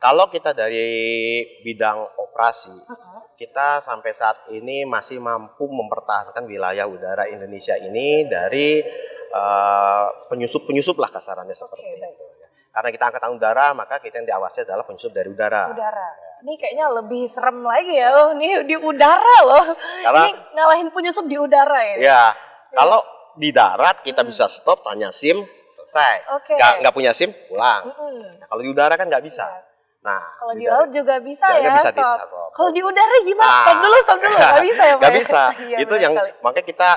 Kalau kita dari bidang operasi, kita sampai saat ini masih mampu mempertahankan wilayah udara Indonesia ini dari penyusup-penyusup lah kasarannya seperti itu. Karena kita angkatan udara, maka kita yang diawasi adalah penyusup dari udara. Ini kayaknya lebih serem lagi ya, oh, ini di udara loh. Karena, ini ngalahin penyusup di udara ya? Ya, kalau di darat kita bisa stop, tanya SIM, selesai. Nggak punya SIM, pulang. Nah, kalau di udara kan nggak bisa. Nah, kalau di laut juga bisa ya, bisa stop. Kalau di udara gimana? Stop dulu, nggak bisa ya Pak? Nggak bisa, itu yang makanya kita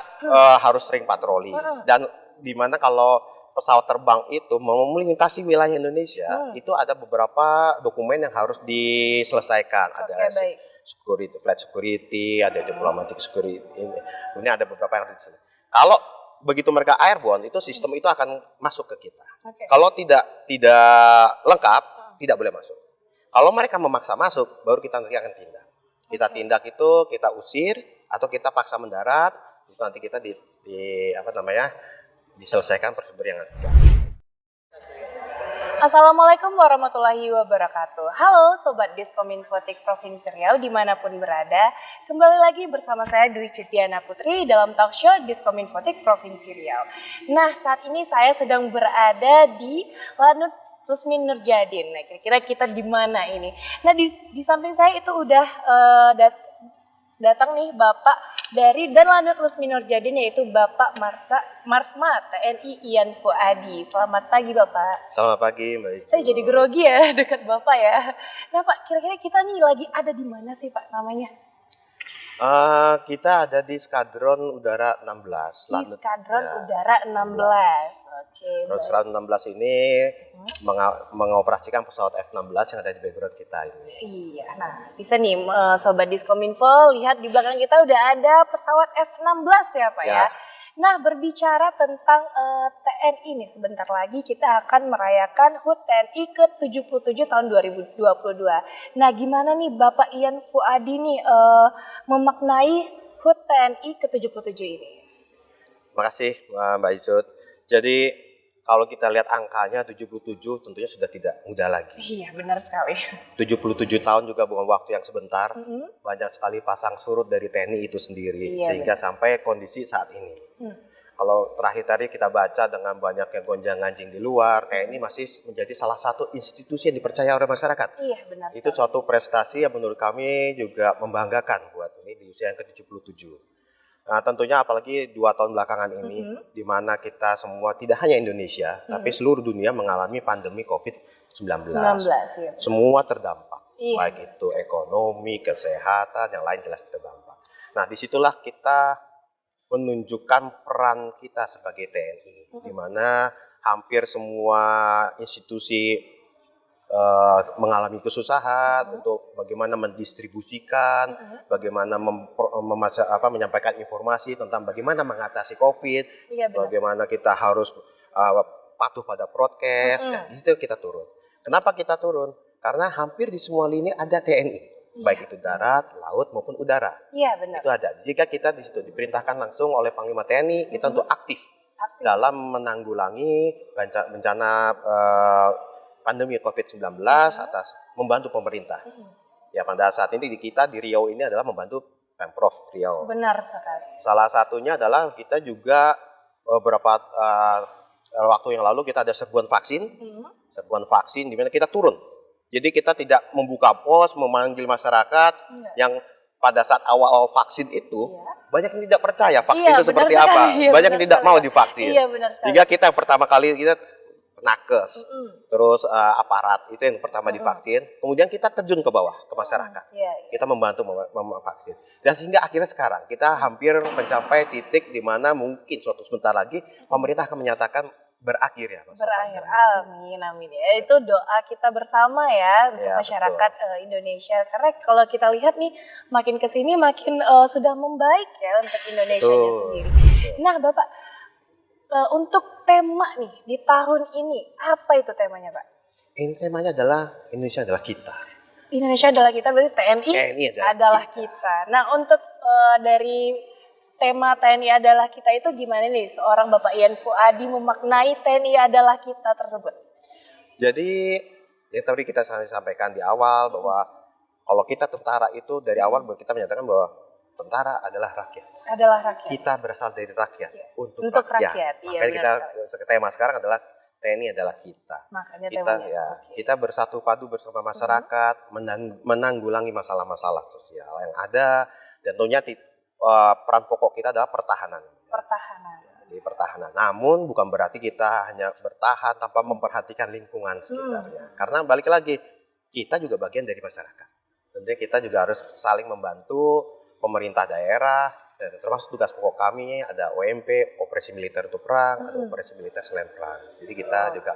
harus sering patroli. Dan dimana kalau pesawat terbang itu mau melintasi wilayah Indonesia, itu ada beberapa dokumen yang harus diselesaikan. Ada security, flight security, ada diplomatic security. Ini ada beberapa yang harus diselesaikan. Kalau begitu mereka airborne, itu sistem itu akan masuk ke kita. Kalau tidak lengkap, tidak boleh masuk. Kalau mereka memaksa masuk, baru kita nanti akan tindak. Kita tindak itu, kita usir atau kita paksa mendarat, itu nanti kita diselesaikan prosedur yang ada. Assalamualaikum warahmatullahi wabarakatuh. Halo Sobat Diskominfotik Provinsi Riau dimanapun berada. Kembali lagi bersama saya Dwi Cityana Putri dalam talk show Diskominfotik Provinsi Riau. Nah, saat ini saya sedang berada di Lanut Rusmin Nurjadin. Nah, kira-kira kita di mana ini? Nah, di samping saya itu udah datang nih Bapak dari dan Lanut Rusmin Nurjadin, yaitu Bapak Marsma TNI Ian Fuadi. Selamat pagi Bapak. Selamat pagi Mbak Icu. Saya jadi grogi ya dekat Bapak ya. Nah Pak, kira-kira kita nih lagi ada di mana sih Pak namanya? Kita ada di Skadron Udara 16. Di Skadron Udara 16. Oke. Skadron 16 ini mengoperasikan pesawat F-16 yang ada di background kita ini. Iya, nah bisa nih Sobat Diskominfo lihat di belakang kita udah ada pesawat F-16 ya Pak ya. Nah, berbicara tentang TNI nih, sebentar lagi kita akan merayakan HUT TNI ke-77 tahun 2022. Nah, gimana nih Bapak Ian Fuadi nih memaknai HUT TNI ke-77 ini? Makasih Mbak Icut. Jadi kalau kita lihat angkanya 77 tentunya sudah tidak muda lagi. Iya, benar sekali. 77 tahun juga bukan waktu yang sebentar. Banyak sekali pasang surut dari TNI itu sendiri. Sehingga sampai kondisi saat ini. Kalau terakhir tadi kita baca dengan banyaknya gonjang-ganjing di luar, TNI masih menjadi salah satu institusi yang dipercaya oleh masyarakat. Iya, benar sekali. Itu suatu prestasi yang menurut kami juga membanggakan buat ini di usia yang ke-77. Nah, tentunya apalagi 2 tahun belakangan ini, di mana kita semua tidak hanya Indonesia, tapi seluruh dunia mengalami pandemi COVID-19. Semua terdampak, baik itu ekonomi, kesehatan, yang lain jelas terdampak. Nah, disitulah kita menunjukkan peran kita sebagai TNI, di mana hampir semua institusi mengalami kesusahan untuk bagaimana mendistribusikan, bagaimana menyampaikan informasi tentang bagaimana mengatasi COVID, bagaimana kita harus patuh pada prokes, dan di situ kita turun. Kenapa kita turun? Karena hampir di semua lini ada TNI. Baik itu darat, laut maupun udara. Iya, benar. Itu ada. Jika kita di situ diperintahkan langsung oleh Panglima TNI, kita untuk aktif dalam menanggulangi bencana pandemi COVID-19 atas membantu pemerintah. Ya, pada saat ini kita di Riau ini adalah membantu Pemprov Riau. Benar sekali. Salah satunya adalah kita juga beberapa waktu yang lalu kita ada serbuan vaksin, di mana kita turun. Jadi kita tidak membuka pos, memanggil masyarakat yang pada saat awal vaksin itu banyak yang tidak percaya vaksin itu seperti apa. Banyak yang tidak mau divaksin. Hingga kita pertama kali kita nakes, terus aparat itu yang pertama divaksin. Kemudian kita terjun ke bawah ke masyarakat. Kita membantu memvaksin. Dan sehingga akhirnya sekarang kita hampir mencapai titik di mana mungkin suatu sebentar lagi pemerintah akan menyatakan berakhir ya Mas. Berakhir, amin, amin ya. Itu doa kita bersama ya untuk masyarakat Indonesia. Karena kalau kita lihat nih makin kesini makin sudah membaik ya untuk Indonesia sendiri. Nah Bapak, untuk tema nih di tahun ini apa itu temanya Pak? Ini temanya adalah Indonesia adalah kita. Indonesia adalah kita, berarti TNI adalah kita. Nah untuk dari tema TNI adalah kita itu gimana nih seorang Bapak Ian Fuadi memaknai TNI adalah kita tersebut? Jadi Yang tadi kita sampaikan di awal bahwa kalau kita tentara itu dari awal kita menyatakan bahwa tentara adalah rakyat. Adalah rakyat. Kita berasal dari rakyat untuk rakyat. Iya, makanya kita tema sekarang adalah TNI adalah kita. Makanya kita kita bersatu padu bersama masyarakat menanggulangi masalah-masalah sosial yang ada, dan tentunya peran pokok kita adalah pertahanan. Di pertahanan. Namun bukan berarti kita hanya bertahan tanpa memperhatikan lingkungan sekitarnya. Karena balik lagi, kita juga bagian dari masyarakat. Tentunya kita juga harus saling membantu pemerintah daerah, dan termasuk tugas pokok kami ada OMP, operasi militer untuk perang, ada operasi militer selain perang. Jadi kita juga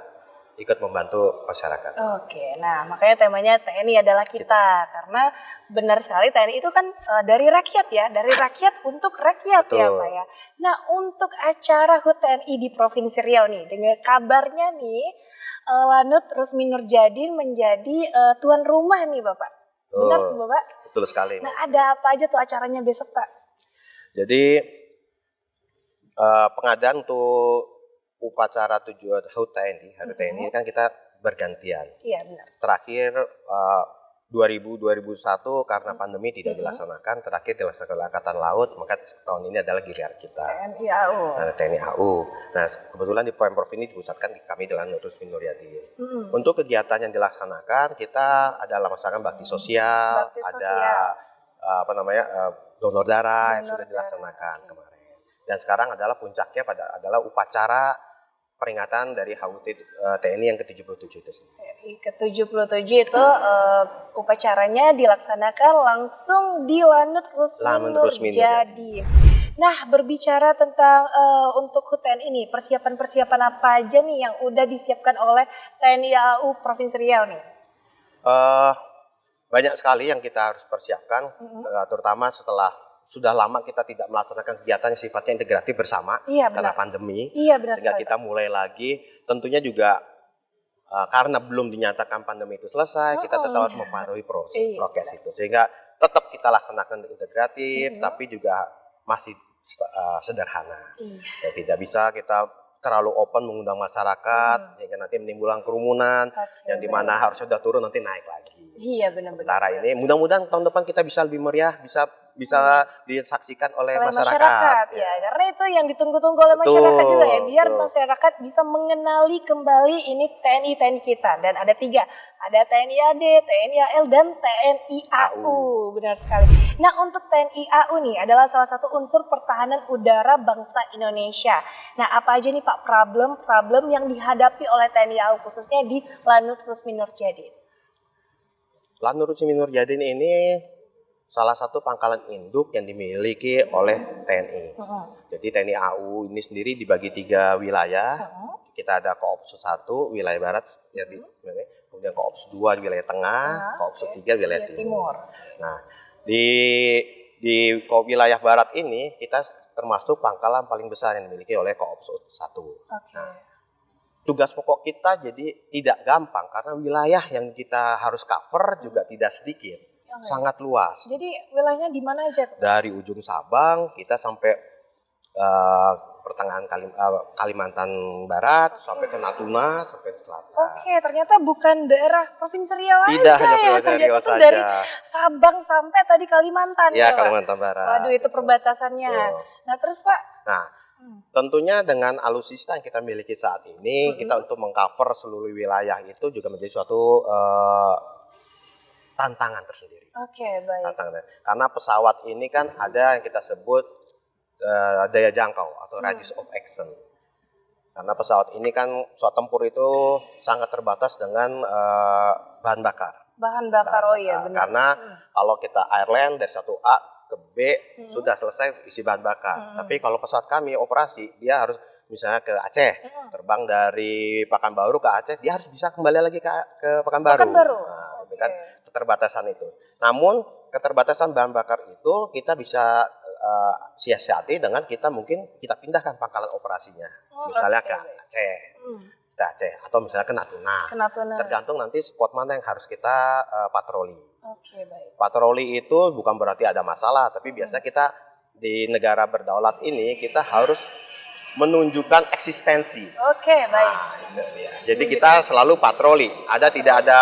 ikut membantu masyarakat. Oke, nah makanya temanya TNI adalah kita. Karena benar sekali TNI itu kan dari rakyat ya, dari rakyat untuk rakyat. Betul. Ya Pak ya. Nah untuk acara HUT TNI di Provinsi Riau nih, dengan kabarnya nih Lanut Rusmi Nurjadin menjadi tuan rumah nih Bapak. Benar Bapak? Betul sekali. Nah ada apa aja tuh acaranya besok Pak? Jadi pengadaan untuk upacara tujuan HUT TNI, Hari TNI kan kita bergantian. Iya benar. Terakhir 2001 karena pandemi tidak dilaksanakan, terakhir dilaksanakan oleh Angkatan Laut, maka tahun ini adalah giliran kita. TNI AU. TNI AU. Nah kebetulan di Pemprov ini dipusatkan di kami dengan Rusmi Nurjadin. Untuk kegiatan yang dilaksanakan kita ada melaksanakan bakti sosial, donor darah yang sudah dilaksanakan kemarin. Dan sekarang adalah puncaknya adalah upacara peringatan dari HUT TNI yang ke-77 itu sendiri. Ke-77 itu upacaranya dilaksanakan langsung di Lanut Rusmi Nurjadin. Nah, berbicara tentang untuk HUT TNI ini, persiapan-persiapan apa aja nih yang udah disiapkan oleh TNI AU Provinsi Riau nih? Banyak sekali yang kita harus persiapkan, terutama setelah sudah lama kita tidak melaksanakan kegiatan yang sifatnya integratif bersama karena pandemi. Sehingga kita mulai lagi, tentunya juga karena belum dinyatakan pandemi itu selesai, kita tetap harus mematuhi prokes itu. Sehingga tetap kita laksanakan integratif, tapi juga masih sederhana. Ya, tidak bisa kita terlalu open mengundang masyarakat, sehingga nanti menimbulkan kerumunan, yang dimana harus sudah turun nanti naik lagi. Iya benar-benar. Sementara ini mudah-mudahan tahun depan kita bisa lebih meriah, bisa disaksikan oleh masyarakat. Ya, karena itu yang ditunggu-tunggu oleh masyarakat juga ya, biar masyarakat bisa mengenali kembali ini TNI kita. Dan ada 3, ada TNI AD, TNI AL, dan TNI AU. Benar sekali. Nah untuk TNI AU nih adalah salah satu unsur pertahanan udara bangsa Indonesia. Nah apa aja nih Pak problem yang dihadapi oleh TNI AU khususnya di Lanut Rusmi Nurjadin? Lanut Rusmi Nurjadin ini salah satu pangkalan induk yang dimiliki oleh TNI. Jadi TNI AU ini sendiri dibagi 3 wilayah. Kita ada Koops 1 wilayah barat, kemudian Koops 2 wilayah tengah, Koops 3 wilayah timur. Nah, di wilayah barat ini kita termasuk pangkalan paling besar yang dimiliki oleh Koops 1. Nah, tugas pokok kita jadi tidak gampang karena wilayah yang kita harus cover juga tidak sedikit. Sangat luas. Jadi wilayahnya di mana aja tuh? Dari ujung Sabang kita sampai pertengahan Kalimantan Barat, sampai ke Natuna, sampai ke selatan. Oke, ternyata bukan daerah Provinsi Riau aja. Tidak hanya Provinsi Riau saja. Dari Sabang sampai tadi Kalimantan. Ya, Kalimantan Barat. Waduh, itu perbatasannya. Nah, terus Pak? Nah, tentunya dengan alutsista yang kita miliki saat ini, kita untuk mengcover seluruh wilayah itu juga menjadi suatu tantangan tersendiri. Oke, baik. Karena pesawat ini kan ada yang kita sebut daya jangkau atau radius of action. Karena pesawat ini kan pesawat tempur itu sangat terbatas dengan bahan bakar. Bahan bakar, oh iya benar. Karena kalau kita airline dari 1A ke B sudah selesai isi bahan bakar. Tapi kalau pesawat kami operasi, dia harus misalnya ke Aceh, terbang dari Pekanbaru ke Aceh, dia harus bisa kembali lagi ke Pekanbaru. Nah, itu kan keterbatasan itu. Namun keterbatasan bahan bakar itu kita bisa siasati dengan kita pindahkan pangkalan operasinya, misalnya ke Aceh, atau misalnya ke Natuna. Tergantung nanti spot mana yang harus kita patroli. Baik. Patroli itu bukan berarti ada masalah, tapi biasanya kita di negara berdaulat ini kita harus menunjukkan eksistensi. Oke, baik. Nah, itu dia. Jadi kita selalu patroli. Tidak ada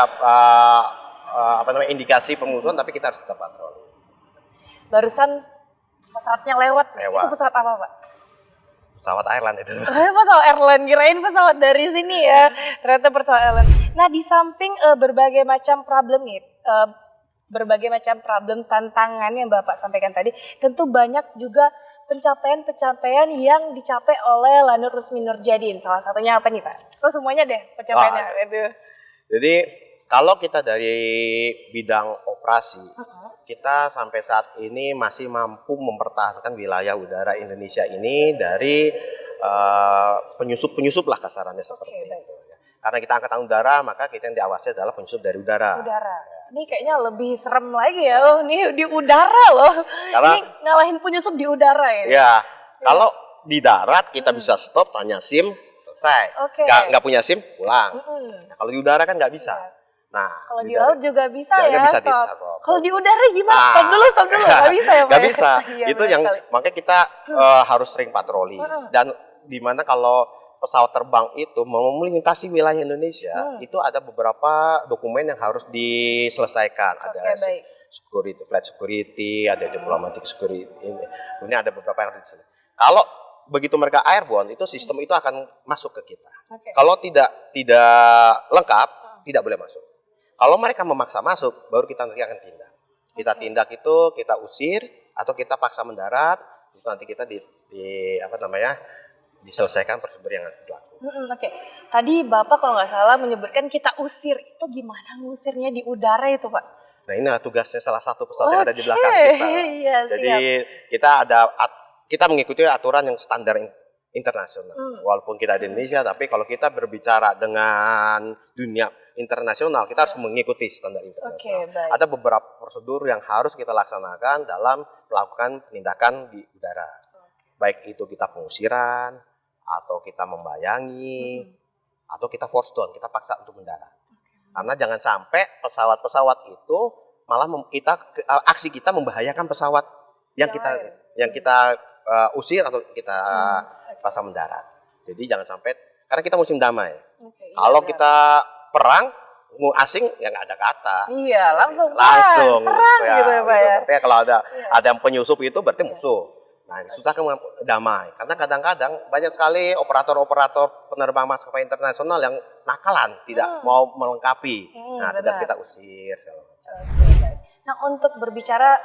indikasi pemusuhan, tapi kita harus tetap patroli. Barusan pesawatnya lewat. Lewat. Itu pesawat apa, Pak? Pesawat airline itu. Pesawat airline, kirain pesawat dari sini ya. Ternyata pesawat airline. Nah, di samping berbagai macam problem nih, berbagai macam problem tantangan yang Bapak sampaikan tadi, tentu banyak juga pencapaian-pencapaian yang dicapai oleh Lanut Rusmi Nurjadin. Salah satunya apa nih, Pak? Oh, semuanya deh pencapaiannya. Aduh. Jadi kalau kita dari bidang operasi, kita sampai saat ini masih mampu mempertahankan wilayah udara Indonesia ini dari penyusup-penyusup lah kasarannya seperti itu. Karena kita angkatan udara, maka kita yang diawasi adalah penyusup dari udara. Ini kayaknya lebih serem lagi ya. Oh, ini di udara loh. Karena, ini ngalahin penyusup di udara ya. Ya, kalau di darat kita bisa stop, tanya SIM, selesai. Nggak punya SIM, pulang. Nah, kalau di udara kan nggak bisa. Nah, kalau di laut juga bisa ya, bisa stop. Kalau di udara gimana? Stop dulu. Nggak bisa ya, Pak? Nggak bisa. Iya, itu yang makanya kita harus sering patroli. Dan dimana kalau pesawat terbang itu mau melintasi wilayah Indonesia, itu ada beberapa dokumen yang harus diselesaikan. Ada security, flight security, ada diplomatic security. Ini ada beberapa yang harus diselesaikan. Kalau begitu mereka airborne, itu sistem itu akan masuk ke kita. Kalau tidak lengkap, tidak boleh masuk. Kalau mereka memaksa masuk, baru kita nanti akan tindak. Kita tindak itu, kita usir atau kita paksa mendarat, itu nanti kita diselesaikan prosedur yang berlaku. Tadi Bapak kalau nggak salah menyebutkan kita usir. Itu gimana ngusirnya di udara itu, Pak? Nah, inilah tugasnya salah satu pesawat yang ada di belakang kita. Iya, jadi kita mengikuti aturan yang standar internasional. Walaupun kita di Indonesia, tapi kalau kita berbicara dengan dunia internasional, kita harus mengikuti standar internasional. Ada beberapa prosedur yang harus kita laksanakan dalam melakukan penindakan di udara. Baik itu kita pengusiran, atau kita membayangi, atau kita force down, kita paksa untuk mendarat. Karena jangan sampai pesawat-pesawat itu malah aksi kita membahayakan pesawat yang kita usir atau kita paksa mendarat. Jadi jangan sampai, karena kita musim damai. Kalau kita perang, asing ya nggak ada kata. Iya, langsung serang gitu ya, Pak ya. Artinya kalau ada yang penyusup itu berarti musuh. Nah, susah damai. Karena kadang-kadang banyak sekali operator-operator penerbang maskapai internasional yang nakalan, tidak mau melengkapi. Nah, tugas kita usir segala macam. Nah, untuk berbicara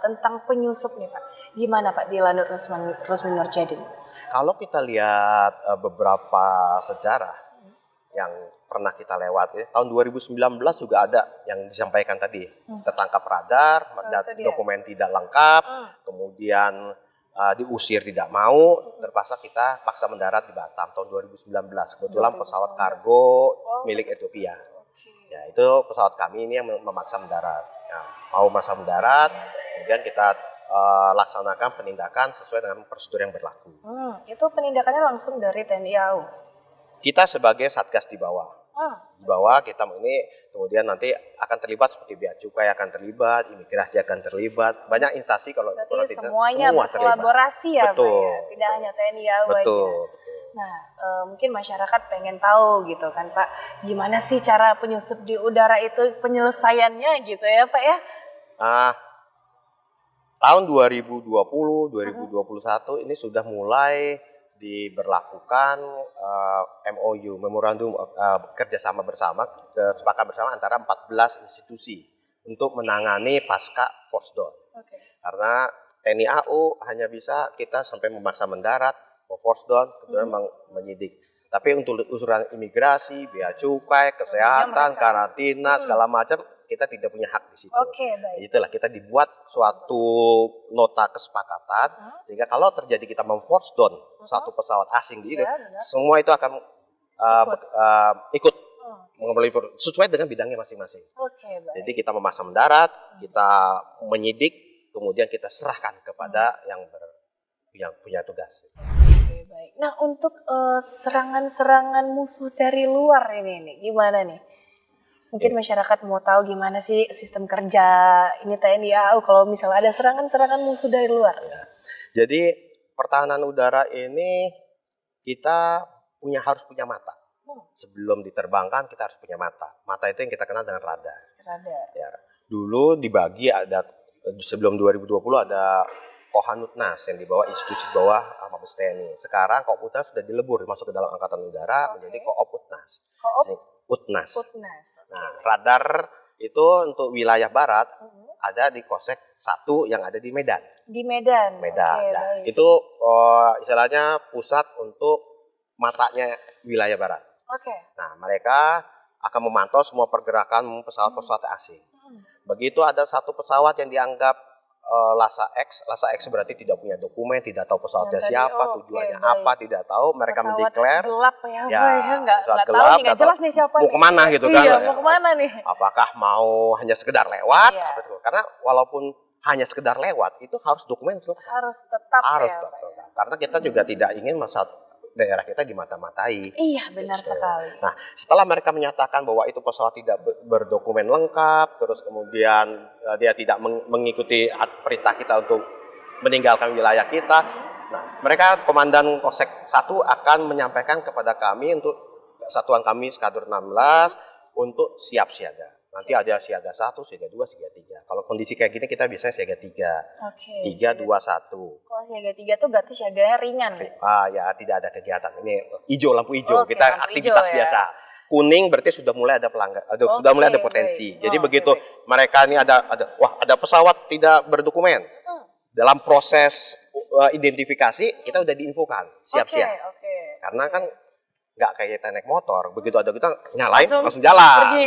tentang penyusup nih, Pak, gimana Pak di Lanut Rusmi Nurjadin? Kalau kita lihat beberapa sejarah yang pernah kita lewati, tahun 2019 juga ada yang disampaikan tadi, tertangkap radar, dokumen tidak lengkap, kemudian diusir tidak mau, terpaksa kita paksa mendarat di Batam tahun 2019. Kebetulan pesawat kargo milik Ethiopia. Ya, itu pesawat kami ini yang memaksa mendarat. Ya, mau memaksa mendarat, kemudian kita laksanakan penindakan sesuai dengan prosedur yang berlaku. Itu penindakannya langsung dari TNI AU? Kita sebagai satgas di bawah. Di bawah kita ini kemudian nanti akan terlibat seperti bea cukai akan terlibat, imigrasi akan terlibat, banyak instansi kalau berarti semuanya berkolaborasi ya, betul, Pak ya? Tidak hanya TNI AU aja. Nah, mungkin masyarakat pengen tahu gitu kan, Pak, gimana sih cara penyusup di udara itu penyelesaiannya gitu ya, Pak ya? Tahun 2020, 2021 ini sudah mulai diberlakukan MOU, Memorandum kerjasama bersama, kesepakatan bersama antara 14 institusi untuk menangani pasca force down. Karena TNI AU hanya bisa kita sampai memaksa mendarat, force down, kemudian menyidik. Tapi untuk usulan imigrasi, bea cukai, kesehatan, karantina, segala macam, kita tidak punya hak di situ. Itulah kita dibuat suatu nota kesepakatan sehingga kalau terjadi kita memforce down satu pesawat asing di itu, semua itu akan ikut sesuai dengan bidangnya masing-masing. Jadi kita memaksa mendarat, kita menyidik, kemudian kita serahkan kepada yang punya tugas. Baik. Nah, untuk serangan-serangan musuh dari luar ini gimana nih? Mungkin masyarakat mau tahu gimana sih sistem kerja ini TNI AU kalau misalnya ada serangan-serangan musuh dari luar. Jadi pertahanan udara ini kita harus punya mata. Sebelum diterbangkan kita harus punya mata. Mata itu yang kita kenal dengan radar. Ya. Dulu dibagi ada sebelum 2020 ada Kohanutnas yang dibawa institusi bawah Mabes TNI. Sekarang Kooputnas sudah dilebur masuk ke dalam Angkatan Udara menjadi Kooputnas. Utnas. Nah, radar itu untuk wilayah barat ada di Kosek 1 yang ada di Medan. Di Medan. Nah, itu istilahnya pusat untuk matanya wilayah barat. Nah, mereka akan memantau semua pergerakan pesawat-pesawat asing. Begitu ada satu pesawat yang dianggap Lhasa X berarti tidak punya dokumen, tidak tahu pesawatnya siapa, tujuannya apa, tidak tahu. Mereka mendeklar. Gelap ya, nggak tahu nih, nggak jelas nih siapa mau kemana gitu kan? Iya, mau kemana nih? Apakah mau hanya sekedar lewat? Karena walaupun hanya sekedar lewat, itu harus dokumen harus tetap. Karena kita juga tidak ingin daerah kita dimata-matai. Iya, benar sekali. Nah, setelah mereka menyatakan bahwa itu pesawat tidak berdokumen lengkap, terus kemudian dia tidak mengikuti perintah kita untuk meninggalkan wilayah kita. Nah, mereka Komandan Kosek 1 akan menyampaikan kepada kami untuk satuan kami Skadron 16 untuk siap siaga. Nanti ada siaga 1, siaga 2, siaga 3. Kalau kondisi kayak gini kita biasanya siaga 3. 3, 2, 1. Kalau siaga 3 itu berarti siaganya ringan ya? Ya, tidak ada kegiatan. Ini hijau, lampu hijau. Kita aktivitas biasa. Kuning berarti sudah mulai ada pelanggan, sudah mulai ada potensi. Jadi begitu mereka ini ada pesawat tidak berdokumen. Dalam proses identifikasi kita udah diinfokan, siap-siap. Karena kan nggak kayak kita naik motor, begitu ada kita nyalain langsung jalan.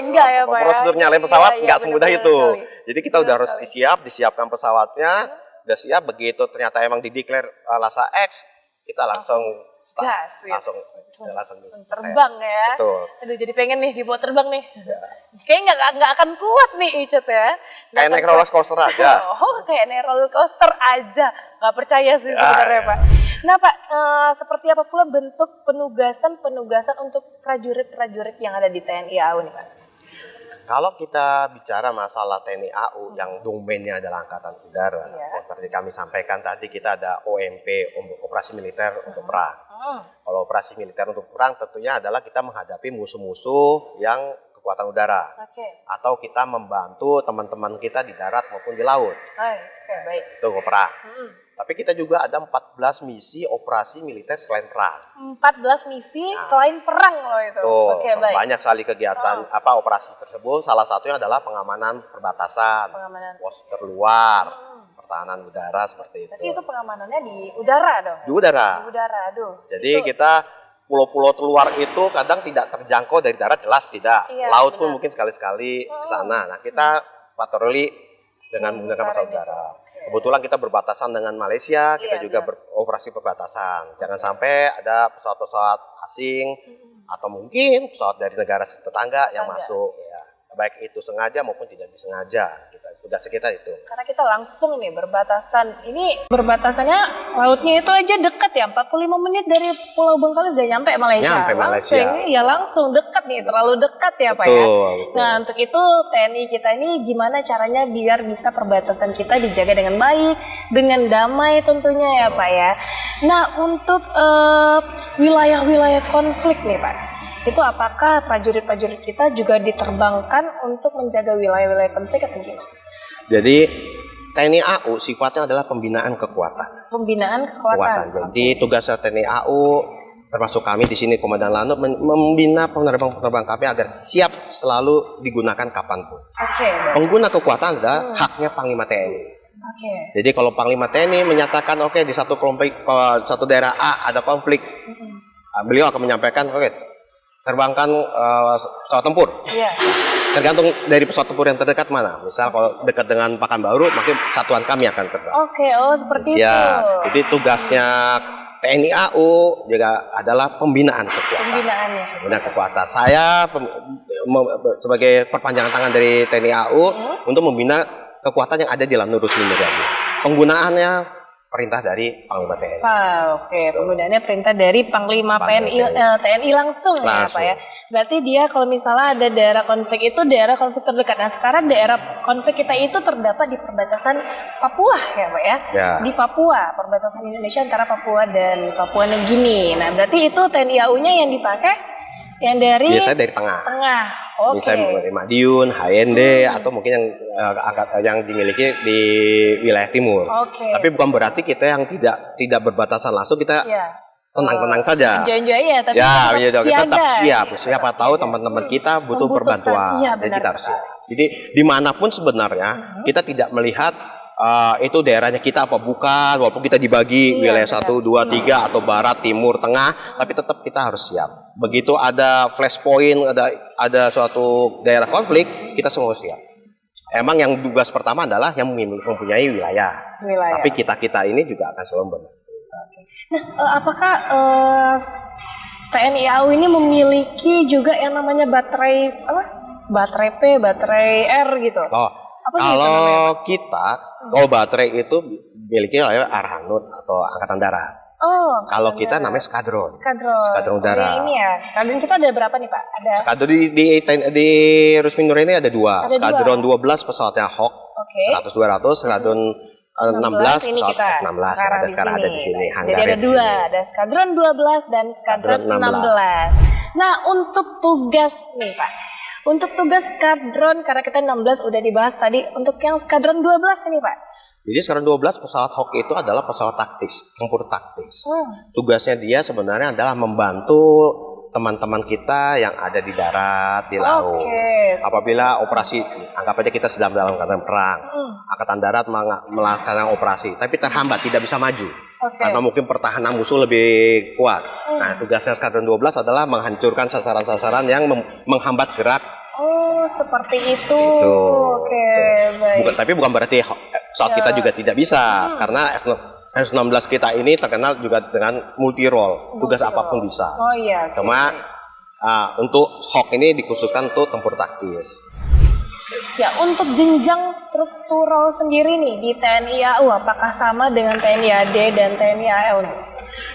Prosedur nyalain pesawat nggak semudah itu. Jadi kita udah harus disiapkan pesawatnya, udah siap. Begitu ternyata emang dideklar Lhasa X, kita langsung langsung terbang ya. Betul. Aduh, jadi pengen nih dibawa terbang nih. Kayaknya nggak akan kuat nih Icet ya. Kayak naik roller coaster aja. Kayak naik roller coaster aja. Nggak percaya sih sebenarnya Pak. Nah Pak, seperti apa pula bentuk penugasan untuk prajurit-prajurit yang ada di TNI AU nih Pak? Kalau kita bicara masalah TNI AU yang domainnya adalah Angkatan Udara, seperti kami sampaikan tadi kita ada OMP, operasi militer untuk perang. Kalau operasi militer untuk perang tentunya adalah kita menghadapi musuh-musuh yang kekuatan udara, atau kita membantu teman-teman kita di darat maupun di laut. Baik. Itu perang. Tapi kita juga ada 14 misi operasi militer selain perang. 14 misi selain perang loh itu. Baik. Banyak sekali kegiatan operasi tersebut. Salah satunya adalah pengamanan perbatasan, pos terluar, pertahanan udara seperti itu. Berarti itu pengamanannya di udara dong? Di udara. Jadi kita pulau-pulau terluar itu kadang tidak terjangkau dari darat, jelas tidak. Laut pun mungkin sekali-sekali ke sana. Nah, kita patroli dengan menggunakan pesawat udara. Kebetulan kita berbatasan dengan Malaysia, kita juga beroperasi perbatasan. Jangan sampai ada pesawat-pesawat asing atau mungkin pesawat dari negara tetangga yang masuk. Baik itu sengaja maupun tidak disengaja. Tugas kita itu. Karena kita langsung nih berbatasan. Ini berbatasannya lautnya itu aja dekat ya. 45 menit dari Pulau Bengkalis sudah nyampe Malaysia. Nyampe Malaysia. Langsung dekat nih. Terlalu dekat ya Pak ya. Nah untuk itu TNI kita ini gimana caranya biar bisa perbatasan kita dijaga dengan baik. Dengan damai tentunya ya Pak ya. Nah untuk wilayah-wilayah konflik nih Pak. Itu apakah prajurit-prajurit kita juga diterbangkan untuk menjaga wilayah-wilayah konflik atau gimana? Jadi TNI AU sifatnya adalah pembinaan kekuatan. Pembinaan kekuatan. Jadi tugas TNI AU termasuk kami di sini Komandan Lanut membina penerbang-penerbang kami agar siap selalu digunakan kapanpun. Pengguna kekuatan adalah haknya Panglima TNI. Jadi kalau Panglima TNI menyatakan di satu kelompok satu daerah A ada konflik, beliau akan menyampaikan terbangkan pesawat tempur. Tergantung dari pesawat tempur yang terdekat mana. Misal kalau dekat dengan Pekanbaru, maka satuan kami akan terbang. Seperti itu. Jadi tugasnya TNI AU juga adalah pembinaan kekuatan. Pembinaan kekuatan. Saya sebagai perpanjangan tangan dari TNI AU untuk membina kekuatan yang ada di Lanut Rusmin Nurhadi. Penggunaannya perintah dari Panglima TNI. Penggunaannya perintah dari Panglima TNI langsung ya Pak ya. Berarti dia kalau misalnya ada daerah konflik itu daerah konflik terdekat. Nah sekarang daerah konflik kita itu terdapat di perbatasan Papua ya Pak ya? Ya. Di Papua, perbatasan Indonesia antara Papua dan Papua Nugini. Nah berarti itu TNI AU-nya yang dipakai yang dari biasanya dari tengah. Tengah, oke. Misalnya Madiun, HND, atau mungkin yang dimiliki di wilayah timur. Oke. Tapi bukan berarti kita yang tidak berbatasan langsung kita tenang-tenang saja. Enjoy ya, tapi ya, tetap kita tetap siap. Gitu. Siapa tahu teman-teman kita butuh perbantuan. Iya, jadi kita harus sekali. siap. Jadi dimanapun sebenarnya kita tidak melihat itu daerahnya kita apa bukan, walaupun kita dibagi wilayah 1, 2, 3 atau barat, timur, tengah, tapi tetap kita harus siap. Begitu ada flashpoint, ada suatu daerah konflik, kita semua siap. Emang yang tugas pertama adalah yang mempunyai wilayah. Tapi kita ini juga akan selalu membantu. Nah, apakah TNI AU ini memiliki juga yang namanya baterai apa? Baterai P, baterai R gitu? Kalau baterai itu miliknya oleh Arhanud atau Angkatan Darat. Kalau kita namanya skadron. Skadron udara. Ini ya. Skadron kita ada berapa nih Pak? Ada. Skadron di Rusmin Nur ini ada 2. Skadron 12 pesawatnya Hawk. 100-200, skadron 16 ini kita sekarang ada di sini. Jadi ada 2, ada skadron 12 dan skadron 16. Nah, untuk tugas nih Pak. Untuk tugas skadron, karena kita 16 udah dibahas tadi, untuk yang skadron 12 ini Pak. Jadi skadron 12 pesawat Hawk itu adalah pesawat taktis, tempur taktis. Tugasnya dia sebenarnya adalah membantu teman-teman kita yang ada di darat, di laut. Apabila operasi, anggap aja kita sedang dalam keadaan perang, Angkatan Darat melaksanakan operasi, tapi terhambat, tidak bisa maju. Karena mungkin pertahanan musuh lebih kuat. Nah, tugasnya skadron 12 adalah menghancurkan sasaran-sasaran yang menghambat gerak. Seperti itu. Baik. Tapi bukan berarti pesawat kita juga tidak bisa, karena F-16 kita ini terkenal juga dengan multi role, tugas apapun bisa. Cuma untuk Hawk ini dikhususkan untuk tempur taktis. Ya, untuk jenjang struktural sendiri nih di TNI AU, apakah sama dengan TNI AD dan TNI AL nih?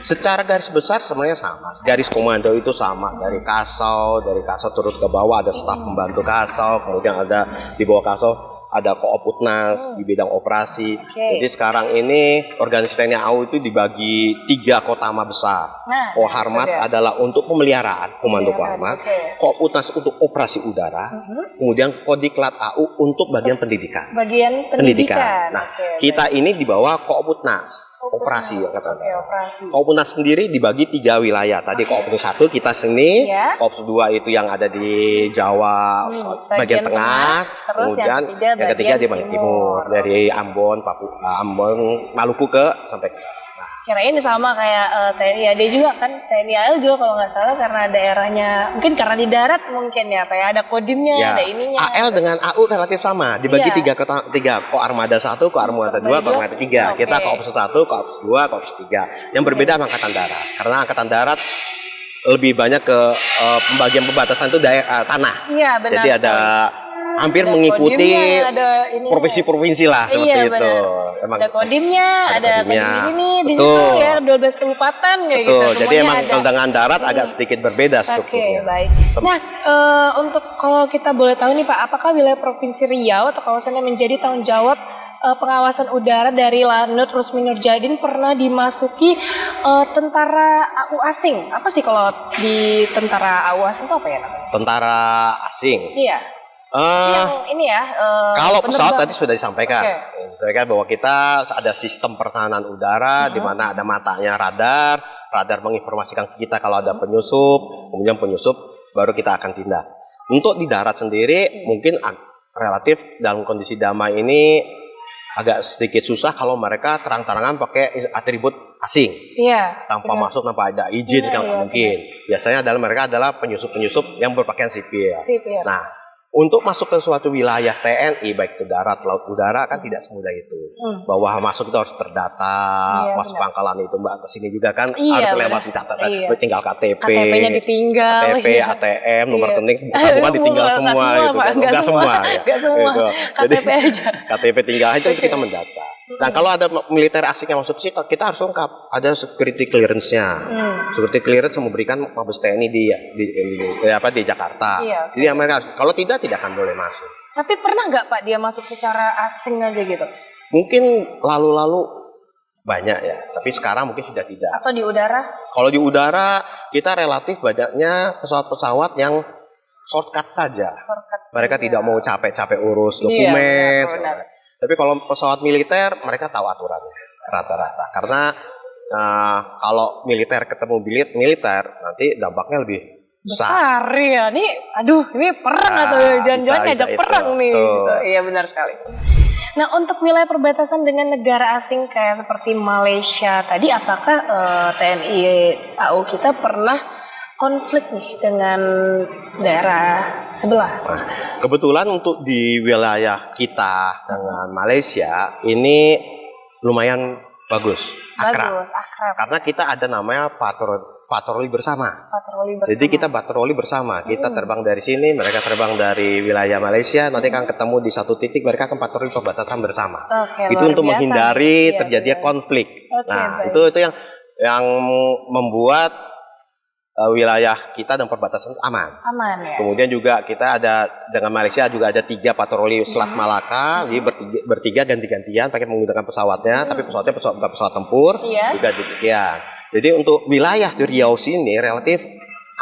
Secara garis besar sebenarnya sama. Garis komando itu sama, dari Kasau turun ke bawah ada staf pembantu Kasau, kemudian ada di bawah Kasau ada Kooputnas di bidang operasi. Jadi sekarang ini organisasi TNI AU itu dibagi 3 kotama besar. Koharmat adalah untuk pemeliharaan, komando Koharmat. Kooputnas untuk operasi udara. Kemudian Kodiklat AU untuk bagian pendidikan. Bagian pendidikan. Nah, kita ini di bawah Kooputnas. Operasi ya kata Kooputnas sendiri dibagi 3 wilayah. Tadi Kooputnas 1 kita sini, Koopus 2 itu yang ada di Jawa bagian tengah, kemudian yang ketiga di bagian timur, dari Ambon, Papua, Ambon, Maluku sampai kirain sama kayak TNI AD juga kan, TNI AL juga kalau nggak salah karena daerahnya mungkin karena di darat mungkin ya Pak ya, ada kodimnya, ada ininya. AL dengan AU relatif sama, dibagi 3 Koarmada 1, Koarmada 2, Koarmada 3. Kita Koopsus 1, Koopsus 2, Koopsus 3. Yang berbeda sama Angkatan Darat, karena Angkatan Darat lebih banyak ke pembagian pembatasan itu tanah. Iya benar. Jadi ada hampir mengikuti provinsi-provinsi lah seperti itu. Ada kodimnya, ada kodim di sini, di situ ya 12 kabupaten kayak gitu. Jadi emang dengan darat agak sedikit berbeda strukturnya. Baik. Nah, untuk kalau kita boleh tahu nih Pak, apakah wilayah Provinsi Riau atau kawasannya menjadi tanggung jawab pengawasan udara dari Lanut Rusmin Nurjadin pernah dimasuki tentara AU asing? Apa sih kalau di tentara AU asing itu apa ya namanya? Tentara asing? Iya. Yang ini ya. Kalau pesawat tadi sudah disampaikan, bahwa kita ada sistem pertahanan udara di mana ada matanya radar menginformasikan ke kita kalau ada penyusup, kemudian penyusup baru kita akan tindak. Untuk di darat sendiri mungkin relatif dalam kondisi damai ini agak sedikit susah kalau mereka terang-terangan pakai atribut asing, tanpa masuk, tanpa ada izin, mungkin. Biasanya mereka adalah penyusup-penyusup yang berpakaian sipil. Nah, untuk masuk ke suatu wilayah TNI, baik itu darat, laut, udara, kan tidak semudah itu. Bahwa masuk itu harus terdata, masuk pangkalan itu Mbak ke sini juga kan harus lewat catatan, tinggal KTP, KTP-nya ditinggal, KTP, ATM, nomor rekening, bukan ditinggal semua itu kan, enggak semua. KTP aja. KTP tinggal itu kita mendata. Dan kalau ada militer asing yang masuk sini, kita harus lengkap. Ada security clearance-nya. Security clearance memberikan Mabes TNI di Jakarta. Iya. Jadi mereka harus, kalau tidak akan boleh masuk. Tapi pernah nggak Pak dia masuk secara asing aja gitu? Mungkin lalu-lalu banyak ya, tapi sekarang mungkin sudah tidak. Atau di udara? Kalau di udara, kita relatif banyaknya pesawat-pesawat yang shortcut saja. Mereka tidak mau capek-capek urus dokumen. Tapi kalau pesawat militer, mereka tahu aturannya rata-rata. Karena kalau militer ketemu militer, nanti dampaknya lebih besar ya. Ini perang atau jangan-jangan ngajak perang nih. Gitu. Iya benar sekali. Nah untuk wilayah perbatasan dengan negara asing kayak seperti Malaysia tadi, apakah TNI AU kita pernah konflik nih dengan daerah sebelah? Nah, kebetulan untuk di wilayah kita dengan Malaysia ini lumayan bagus, akrab. Karena kita ada namanya patroli bersama. Jadi kita patroli bersama. Kita terbang dari sini, mereka terbang dari wilayah Malaysia. Nanti akan ketemu di satu titik, mereka akan patroli perbatasan bersama. Itu untuk menghindari terjadinya konflik. Itu yang membuat wilayah kita dan perbatasan aman ya. Kemudian juga kita ada dengan Malaysia juga ada 3 patroli Selat Malaka, jadi bertiga ganti-gantian pakai menggunakan pesawatnya, tapi pesawatnya bukan pesawat tempur, juga demikian. Jadi untuk wilayah di Riau sini relatif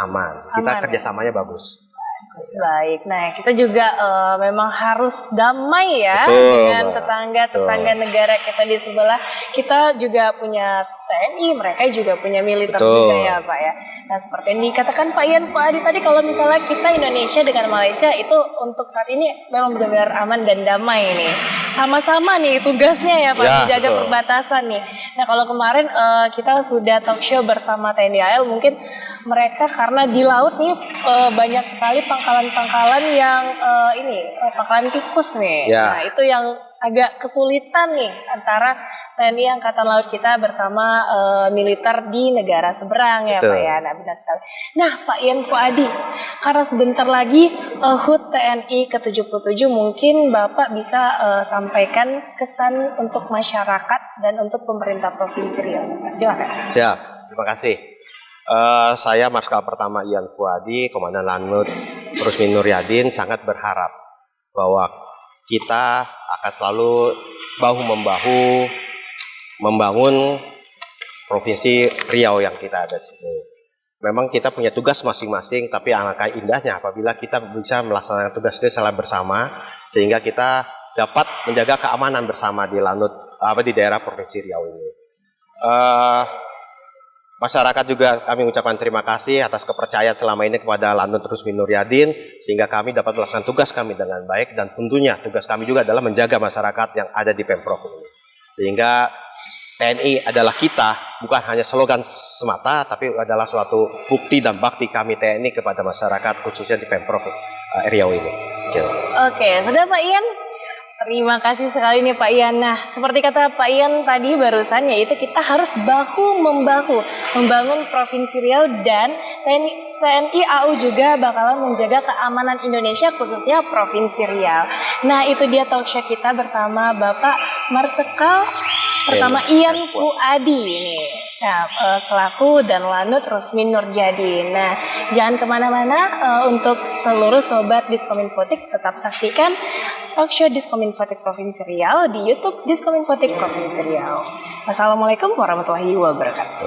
aman, kita kerjasamanya bagus. Baik, nah kita juga memang harus damai ya dengan tetangga negara kita di sebelah. Kita juga punya TNI, mereka juga punya militer juga ya Pak ya. Nah seperti yang dikatakan Pak Ian Fuadi tadi, kalau misalnya kita Indonesia dengan Malaysia itu untuk saat ini memang benar-benar aman dan damai nih. Sama-sama nih tugasnya ya Pak, menjaga perbatasan nih. Nah kalau kemarin kita sudah talk show bersama TNI AL, mungkin mereka karena di laut nih banyak sekali pangkalan-pangkalan yang pangkalan tikus nih. Nah itu yang agak kesulitan nih antara TNI Angkatan Laut kita bersama militer di negara seberang ya Pak ya. Nah benar sekali. Nah Pak Ian Fuadi, karena sebentar lagi HUT TNI ke-77, mungkin Bapak bisa sampaikan kesan untuk masyarakat dan untuk pemerintah Provinsi Riau. Silakan. Siap, terima kasih. Saya Marskal Pertama Ian Fuadi, Komandan Lanut Rusmin Nuryadin, sangat berharap bahwa kita akan selalu bahu-membahu membangun Provinsi Riau yang kita ada di sini. Memang kita punya tugas masing-masing, tapi alangkah indahnya apabila kita bisa melaksanakan tugas itu secara bersama, sehingga kita dapat menjaga keamanan bersama di di daerah Provinsi Riau ini. Masyarakat juga kami ucapkan terima kasih atas kepercayaan selama ini kepada Lanut Rusmin Nuryadin, sehingga kami dapat melaksanakan tugas kami dengan baik, dan tentunya tugas kami juga adalah menjaga masyarakat yang ada di Pemprov ini. Sehingga TNI adalah kita, bukan hanya slogan semata, tapi adalah suatu bukti dan bakti kami TNI kepada masyarakat, khususnya di Pemprov Riau ini. Oke, sudah Pak Ian. Terima kasih sekali nih Pak Ian. Nah, seperti kata Pak Ian tadi barusan, yaitu kita harus bahu-membahu membangun Provinsi Riau, dan TNI AU juga bakalan menjaga keamanan Indonesia, khususnya Provinsi Riau. Nah, itu dia talk show kita bersama Bapak Marskal Pertama Ian Fuadi ini. Nah, selaku dan Lanut Rusmin Nuryadin. Nah, jangan kemana-mana, untuk seluruh sobat Diskominfotik tetap saksikan talk show Diskominfotik Provinsi Riau di YouTube Diskominfotik Provinsi Riau. Wassalamualaikum warahmatullahi wabarakatuh.